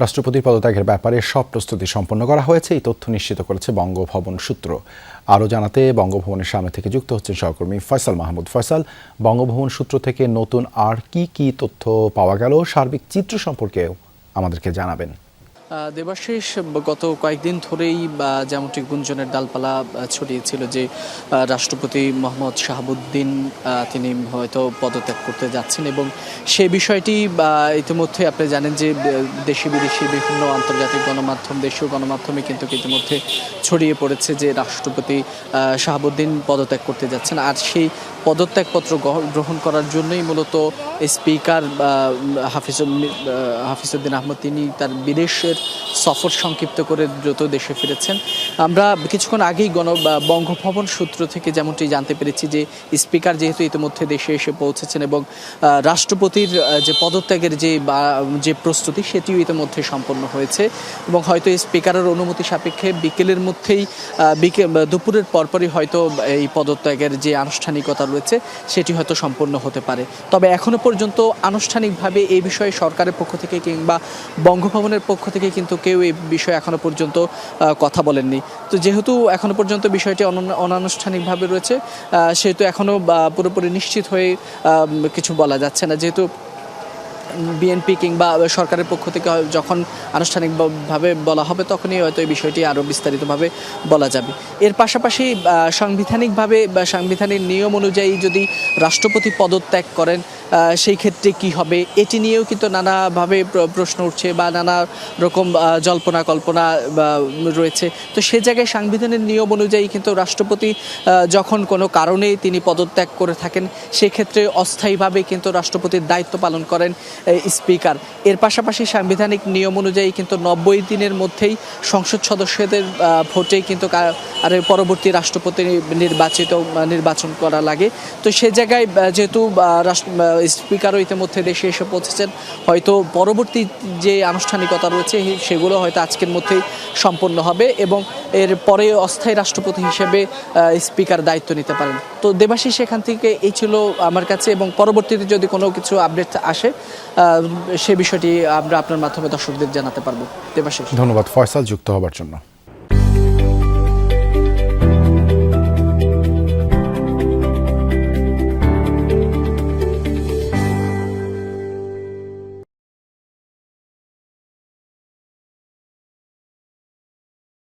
রাষ্ট্রপতির পদত্যাগের ব্যাপারে সব প্রস্তুতি সম্পন্ন করা হয়েছে, এই তথ্য নিশ্চিত করেছে বঙ্গভবন সূত্র। আরও জানাতে বঙ্গভবনের সামনে থেকে যুক্ত হচ্ছেন সহকর্মী ফয়সাল মাহমুদ। ফয়সাল, বঙ্গভবন সূত্র থেকে নতুন আর কি তথ্য পাওয়া গেল, সার্বিক চিত্র সম্পর্কেও আমাদেরকে জানাবেন। দেবাশিস, গত কয়েকদিন ধরেই যেমনটি গুঞ্জনের ডালপালা ছড়িয়েছিল যে রাষ্ট্রপতি মোহাম্মদ শাহাবুদ্দিন তিনি হয়তো পদত্যাগ করতে যাচ্ছেন, এবং সেই বিষয়টি ইতিমধ্যে আপনি জানেন যে দেশি বিদেশি বিভিন্ন আন্তর্জাতিক গণমাধ্যম, দেশীয় গণমাধ্যমে কিন্তু ইতিমধ্যে ছড়িয়ে পড়েছে যে রাষ্ট্রপতি শাহাবুদ্দিন পদত্যাগ করতে যাচ্ছেন। আর সেই পদত্যাগপত্র গ্রহণ করার জন্যই মূলত স্পিকার হাফিজউদ্দিন আহমদ তিনি তার বিদেশের সফর সংক্ষিপ্ত করে দ্রুত দেশে ফিরেছেন। আমরা কিছুক্ষণ আগেই বঙ্গভবন সূত্র থেকে যেমনটি জানতে পেরেছি যে স্পিকার যেহেতু ইতিমধ্যে দেশে এসে পৌঁছেছেন এবং রাষ্ট্রপতির যে পদত্যাগের যে প্রস্তুতি সেটিও ইতিমধ্যে সম্পন্ন হয়েছে, এবং হয়তো স্পিকারের অনুমতি সাপেক্ষে বিকেলের মধ্যেই দুপুরের পরপরই হয়তো এই পদত্যাগের যে আনুষ্ঠানিকতা রয়েছে সেটি হয়তো সম্পন্ন হতে পারে। তবে এখনো পর্যন্ত আনুষ্ঠানিকভাবে এই বিষয়ে সরকারের পক্ষ থেকে কিংবা বঙ্গভবনের পক্ষ থেকে কিন্তু কেউ এই বিষয়ে এখনো পর্যন্ত কথা বলেননি। তো যেহেতু এখনো পর্যন্ত বিষয়টি অনানুষ্ঠানিকভাবে রয়েছে, সেহেতু এখনো পুরোপুরি নিশ্চিত হয়ে কিছু বলা যাচ্ছে না। যেহেতু বিএনপি কিংবা সরকারের পক্ষ থেকে যখন আনুষ্ঠানিকভাবে বলা হবে তখনই হয়তো এই বিষয়টি আরও বিস্তারিতভাবে বলা যাবে। এর পাশাপাশি সাংবিধানিকভাবে বা সাংবিধানিক নিয়ম অনুযায়ী যদি রাষ্ট্রপতি পদত্যাগ করেন সেই ক্ষেত্রে কি হবে, এটি নিয়েও কিন্তু নানাভাবে প্রশ্ন উঠছে বা নানা রকম জল্পনা কল্পনা রয়েছে। তো সে জায়গায় সাংবিধানিক নিয়ম অনুযায়ী কিন্তু রাষ্ট্রপতি যখন কোনো কারণেই তিনি পদত্যাগ করে থাকেন সেক্ষেত্রে অস্থায়ীভাবে কিন্তু রাষ্ট্রপতির দায়িত্ব পালন করেন স্পিকার। এর পাশাপাশি সাংবিধানিক নিয়ম অনুযায়ী কিন্তু 90 দিনের মধ্যেই সংসদ সদস্যদের ভোটেই কিন্তু আর পরবর্তী রাষ্ট্রপতি নির্বাচন করা লাগে। তো সে জায়গায় যেহেতু স্পিকারও ইতিমধ্যে দেশে এসে পৌঁছেছেন, হয়তো পরবর্তী যে আনুষ্ঠানিকতা রয়েছে সেগুলো হয়তো আজকের মধ্যেই সম্পন্ন হবে এবং এর পরে অস্থায়ী রাষ্ট্রপতি হিসেবে স্পিকার দায়িত্ব নিতে পারেন। তো দেবাশিস, সেখান থেকে এই ছিল আমার কাছে, এবং পরবর্তীতে যদি কোনো কিছু আপডেট আসে সে বিষয়টি আমরা আপনার মাধ্যমে দর্শকদের জানাতে পারবো। দেবাশিস, ধন্যবাদ ফয়সাল যুক্ত হবার জন্য।